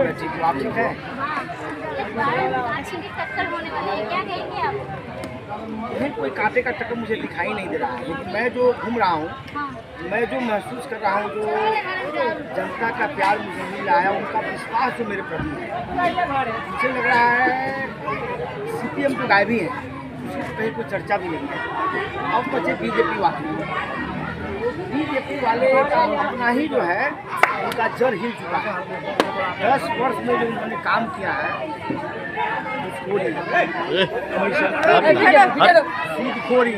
है ठीक है। आप ठीक है? नहीं, कोई कांटे का टक्कर मुझे दिखाई नहीं दे रहा है, लेकिन मैं जो घूम रहा हूँ, मैं जो महसूस कर रहा हूँ, जो जनता का प्यार मुझे मिल रहा है, उनका विश्वास जो मेरे प्रति है, मुझे लग रहा है सीपीएम तो गायब ही है, कहीं कोई चर्चा भी नहीं है। अब बचे बीजेपी वाले का अपना ही जो है उनका जड़ हिल चुका है। 10 वर्ष में जो उन्होंने काम किया है, सूदखोरी,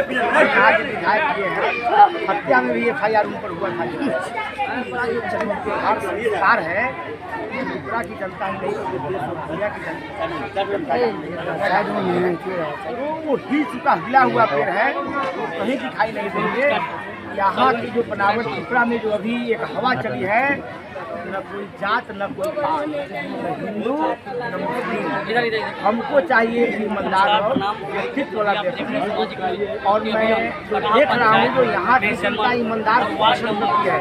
विधायक किए हैं, हत्या में भी FIR उन पर हुआ था। हर सरकार है त्रिपुरा की जनता ही नहीं, दुनिया की जनता वो हिल चुका, हिला हुआ पेड़ है, वो कहीं दिखाई नहीं देंगे। यहाँ की जो बनावट त्रिपुरा में जो अभी एक हवा चली है, न कोई जात न कोई पात, न हिंदू न मुस्लिम, हमको चाहिए कि ईमानदार और व्यक्तित्व वाला व्यक्ति। और मैं जो देख रहा हूँ, जो यहाँ की जनता ईमानदार को पसंद करती है,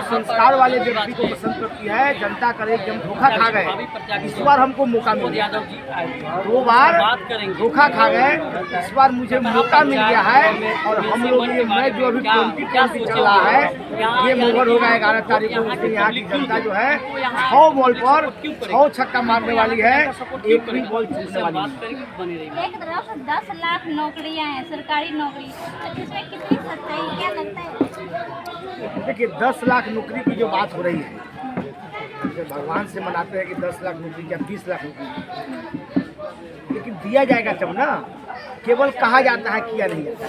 संस्कार वाले व्यक्ति को पसंद करती है। जनता करे कि हम धोखा खा गए, इस बार हमको मौका मिल गया। 2 बार धोखा खा गए, इस बार मुझे मौका मिल गया है। और हम लोग ये मैं जो अभी 2020 चल रहा है, ये मोहर होगा 11 तारीख को। उसमें यहाँ की जनता जो है 6 बॉल पर 6 छक्का मारने वाली है, एक भी बॉल छूटने वाली है। एक तरफ 10 लाख नौकरियां हैं, सरकारी नौकरी, तो इसमें कितनी सच्चाई, क्या लगता है? देखिए, 10 लाख नौकरी की जो बात हो रही है, भगवान से मनाते हैं कि 10 लाख नौकरी या 20 लाख नौकरी, लेकिन दिया जाएगा जब ना। केवल कहा जाता है, किया नहीं जाता,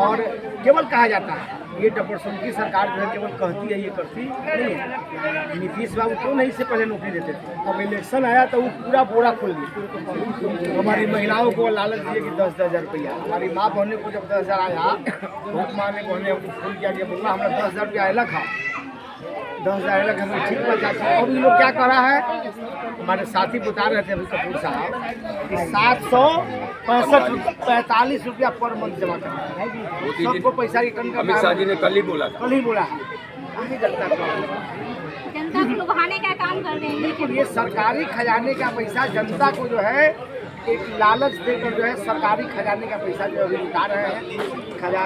और केवल कहा जाता है। ये डबल की सरकार जो है केवल कहती है, ये करती नहीं है। नीतीश बाबू क्यों नहीं से पहले नौकरी देते थे? अब इलेक्शन आया तो वो पूरा बोरा खोल दिया। हमारी महिलाओं को लालच दिए कि 10,000 रुपया। हमारी माँ बहने को जब 10,000 आया, बहुत मारने बहने फोन किया, बोला हमारा 10,000 रुपया अलग है, 10,000 अलग हमें ठीक बचा था। अब ये लोग क्या कर रहा है, हमारे साथी बता रहे थे अभी कपूर साहब कि 745 रुपया पर मंथ जमा करना है सबको। पैसा की कमी अमित शाह जी ने कल ही बोला है। जनता को लुभाने का काम कर रहे हैं। लेकिन ये सरकारी खजाने का पैसा जनता को जो है एक लालच देकर जो है सरकारी खजाने का पैसा जो अभी लुटा रहे हैं,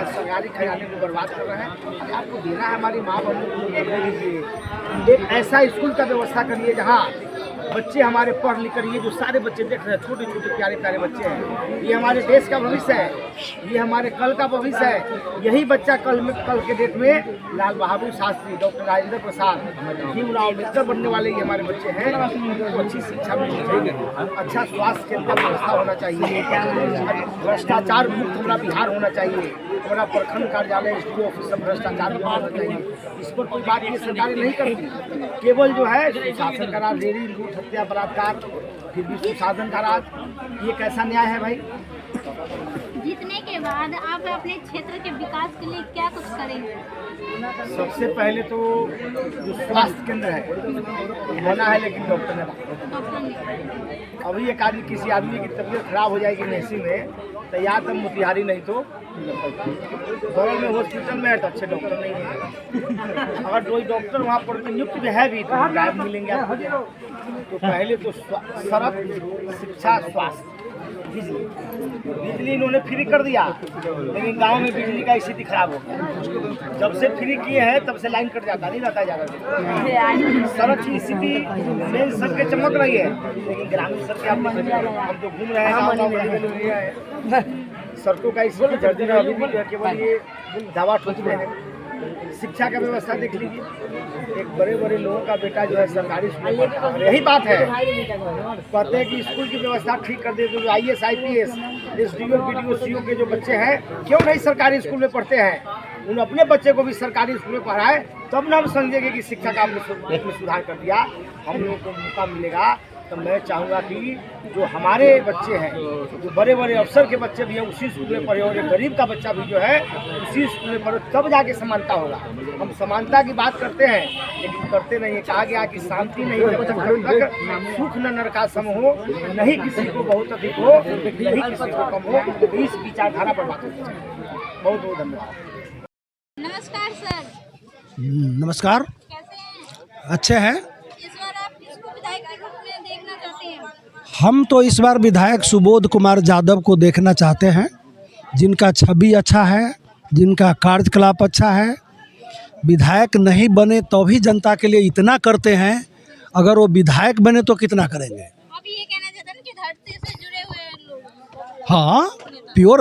सरकारी खजाने को बर्बाद कर रहे हैं। अगर आपको देना है हमारी माँ बहनों को, दे दीजिए। एक ऐसा स्कूल का व्यवस्था करिए जहाँ बच्चे हमारे पढ़ लिख कर, ये जो सारे बच्चे देख रहे हैं, छोटे छोटे प्यारे प्यारे बच्चे हैं, ये हमारे देश का भविष्य है, ये हमारे कल का भविष्य है। यही बच्चा कल के डेट में लाल बहादुर शास्त्री, डॉक्टर राजेंद्र प्रसाद, भीमराव अम्बेडकर बनने वाले ये हमारे बच्चे हैं। तो अच्छी शिक्षा मिलनी चाहिए, अच्छा स्वास्थ्य केंद्र का व्यवस्था होना चाहिए, भ्रष्टाचार मुक्त हमारा बिहार होना चाहिए, हमारा प्रखंड कार्यालय SDO ऑफिस सब भ्रष्टाचार मुक्त होना चाहिए। इस पर कोई बात ये सरकारें नहीं करती, केवल जो है शासन का राज, रेडी लूट हत्या बलात्कार, फिर भी सुशासन का राज। ये कैसा न्याय है भाई? जीतने के बाद आप अपने क्षेत्र के विकास के लिए क्या कुछ करेंगे? सबसे पहले तो जो स्वास्थ्य केंद्र है बना है, लेकिन डॉक्टर ने अभी एक आदमी, किसी आदमी की तबीयत खराब हो जाएगी मेसी में, तो या तो मोतिहारी नहीं तो बगल में हॉस्पिटल में है तो अच्छे डॉक्टर नहीं है। अगर कोई डॉक्टर वहाँ पर नियुक्त भी है भी तो गायब मिलेंगे आपको। तो पहले तो सड़क, शिक्षा, स्वास्थ्य, बिजली इन्होंने फ्री कर दिया, लेकिन गांव में बिजली का स्थिति खराब हो गया। जब से फ्री किए हैं तब से लाइन कट जाता, नहीं रहता ज़्यादा। सड़क की स्थिति मेन सड़कें चमक रही है, लेकिन ग्रामीण सड़कें हम जो घूम रहे हैं सड़कों का स्थिति जर्जर अभी भी केवल ये दवा ठोकते हैं। शिक्षा का व्यवस्था देख लीजिए, एक बड़े बड़े लोगों का बेटा जो है सरकारी स्कूल में पढ़ता है। यही बात है, कहते हैं कि स्कूल की व्यवस्था ठीक कर दे। तो IAS IPS SDO BDO CO के जो बच्चे हैं क्यों नहीं सरकारी स्कूल में पढ़ते हैं? उन अपने बच्चे को भी सरकारी स्कूल में पढ़ाए, तब ना हम समझेंगे कि शिक्षा का हमने सुधार कर दिया, हम लोगों को मौका मिलेगा। तो मैं चाहूँगा कि जो हमारे बच्चे हैं, जो बड़े बड़े अफसर के बच्चे भी हैं, उसी स्कूल में पढ़े, और एक गरीब का बच्चा भी जो है उसी स्कूल में पढ़े, तब जाके समानता होगा। हम समानता की बात करते हैं लेकिन करते नहीं है। कहा गया कि शांति नहीं जब तक सुख न नरका सम हो, नहीं किसी को बहुत अधिक हो, नहीं किसी को कम हो। इस विचारधारा पर बात होती है। बहुत बहुत धन्यवाद। नमस्कार सर। नमस्कार। कैसे अच्छे हैं। इस बार आप किसको विधायक के रूप में देखना चाहते हैं? हम तो इस बार विधायक सुबोध कुमार यादव को देखना चाहते हैं, जिनका छवि अच्छा है, जिनका कार्यकलाप अच्छा है। विधायक नहीं बने तो भी जनता के लिए इतना करते हैं, अगर वो विधायक बने तो कितना करेंगे। आप ये कहना चाहते हैं कि धरती से जुड़े हुए लोग? हाँ,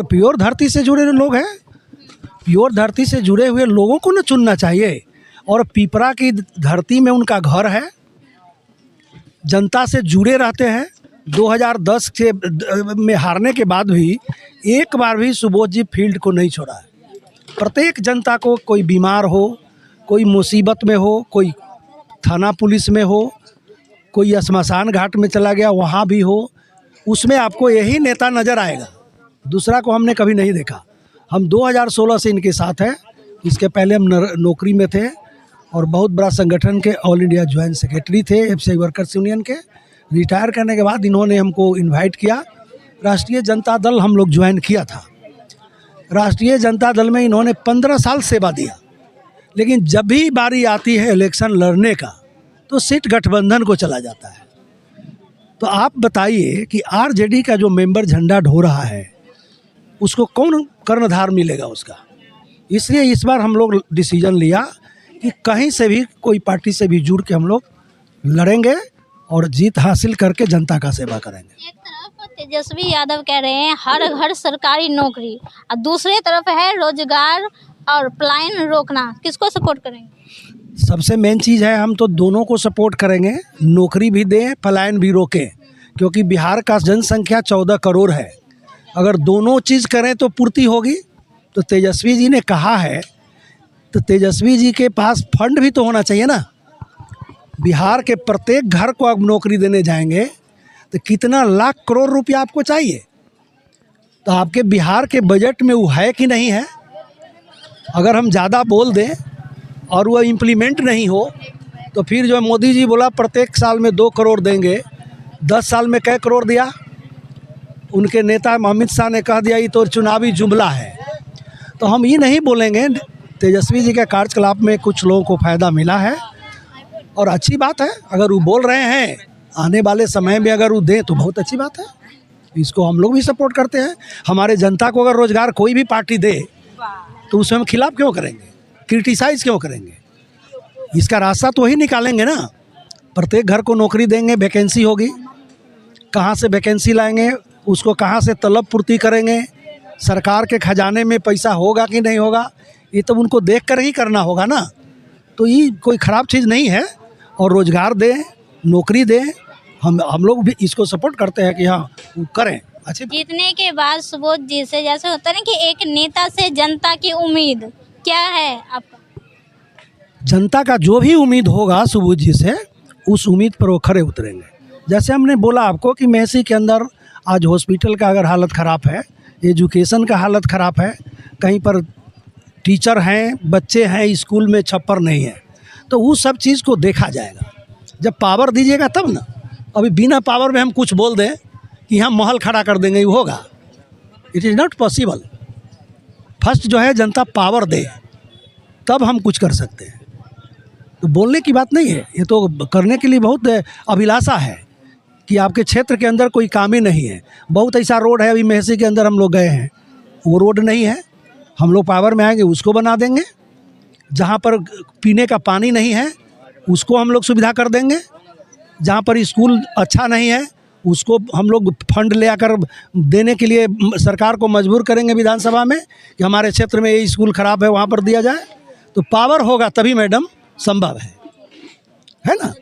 प्योर धरती से जुड़े हुए लोग हैं। प्योर धरती से जुड़े हुए लोगों को ना चुनना चाहिए। और पिपरा की धरती में उनका घर है, जनता से जुड़े रहते हैं। 2010 के में हारने के बाद भी एक बार भी सुबोध जी फील्ड को नहीं छोड़ा है। प्रत्येक जनता को, कोई बीमार हो, कोई मुसीबत में हो, कोई थाना पुलिस में हो, कोई श्मशान घाट में चला गया वहाँ भी हो, उसमें आपको यही नेता नज़र आएगा। दूसरा को हमने कभी नहीं देखा। हम 2016 से इनके साथ हैं। इसके पहले हम नौकरी में थे और बहुत बड़ा संगठन के ऑल इंडिया ज्वाइंट सेक्रेटरी थे एफसीआई वर्कर्स यूनियन के। रिटायर करने के बाद इन्होंने हमको इनवाइट किया, राष्ट्रीय जनता दल हम लोग ज्वाइन किया था। राष्ट्रीय जनता दल में इन्होंने 15 साल सेवा दिया, लेकिन जब भी बारी आती है इलेक्शन लड़ने का तो सीट गठबंधन को चला जाता है। तो आप बताइए कि आरजेडी का जो मेंबर झंडा ढो रहा है उसको कौन कर्णधार मिलेगा उसका। इसलिए इस बार हम लोग डिसीजन लिया कि कहीं से भी, कोई पार्टी से भी जुड़ के हम लोग लड़ेंगे और जीत हासिल करके जनता का सेवा करेंगे। एक तरफ तेजस्वी यादव कह रहे हैं हर घर सरकारी नौकरी, और दूसरी तरफ है रोजगार और पलायन रोकना। किसको सपोर्ट करेंगे? सबसे मेन चीज़ है, हम तो दोनों को सपोर्ट करेंगे। नौकरी भी दें, पलायन भी रोकें, क्योंकि बिहार का जनसंख्या 14 करोड़ है। अगर दोनों चीज़ करें तो पूर्ति होगी। तो तेजस्वी जी ने कहा है, तो तेजस्वी जी के पास फंड भी तो होना चाहिए ना। बिहार के प्रत्येक घर को अब नौकरी देने जाएंगे तो कितना लाख करोड़ रुपया आपको चाहिए। तो आपके बिहार के बजट में वो है कि नहीं है। अगर हम ज़्यादा बोल दें और वो इम्प्लीमेंट नहीं हो तो फिर जो मोदी जी बोला प्रत्येक साल में 2 करोड़ देंगे, 10 साल में कै करोड़ दिया। उनके नेता अमित शाह ने कह दिया ये तो चुनावी जुमला है। तो हम ये नहीं बोलेंगे। तेजस्वी जी के कार्यकलाप में कुछ लोगों को फ़ायदा मिला है और अच्छी बात है। अगर वो बोल रहे हैं आने वाले समय में अगर वो दें तो बहुत अच्छी बात है। इसको हम लोग भी सपोर्ट करते हैं। हमारे जनता को अगर रोज़गार कोई भी पार्टी दे तो उसमें हम खिलाफ क्यों करेंगे, क्रिटिसाइज़ क्यों करेंगे। इसका रास्ता तो वही निकालेंगे ना। प्रत्येक घर को नौकरी देंगे, वैकेंसी होगी, कहाँ से वैकेंसी लाएंगे, उसको कहाँ से तलब पूर्ति करेंगे, सरकार के खजाने में पैसा होगा कि नहीं होगा, ये तो उनको देख कर ही करना होगा ना। तो ये कोई ख़राब चीज़ नहीं है। और रोज़गार दें, नौकरी दें, हम लोग भी इसको सपोर्ट करते हैं कि हाँ वो करें। अच्छी जीतने के बाद सुबोध जी से, जैसे होता है ना कि एक नेता से जनता की उम्मीद क्या है आपका? जनता का जो भी उम्मीद होगा सुबोध जी से, उस उम्मीद पर वो खरे उतरेंगे। जैसे हमने बोला आपको कि मेहसी के अंदर आज हॉस्पिटल का अगर हालत ख़राब है, एजुकेशन का हालत ख़राब है, कहीं पर टीचर हैं, बच्चे हैं, स्कूल में छप्पर नहीं है, तो वो सब चीज़ को देखा जाएगा। जब पावर दीजिएगा तब ना। अभी बिना पावर में हम कुछ बोल दें कि हम महल खड़ा कर देंगे, ये होगा? It is not possible. First जो है जनता पावर दे, तब हम कुछ कर सकते हैं। तो बोलने की बात नहीं है, ये तो करने के लिए बहुत अभिलाषा है कि आपके क्षेत्र के अंदर कोई काम ही नहीं है। बहुत ऐसा रोड है, अभी मेहसी के अंदर हम लोग गए हैं, वो रोड नहीं है। हम लोग पावर में आएंगे उसको बना देंगे। जहाँ पर पीने का पानी नहीं है उसको हम लोग सुविधा कर देंगे। जहाँ पर स्कूल अच्छा नहीं है उसको हम लोग फंड ले आकर देने के लिए सरकार को मजबूर करेंगे विधानसभा में कि हमारे क्षेत्र में ये स्कूल ख़राब है, वहाँ पर दिया जाए। तो पावर होगा तभी मैडम संभव है ना।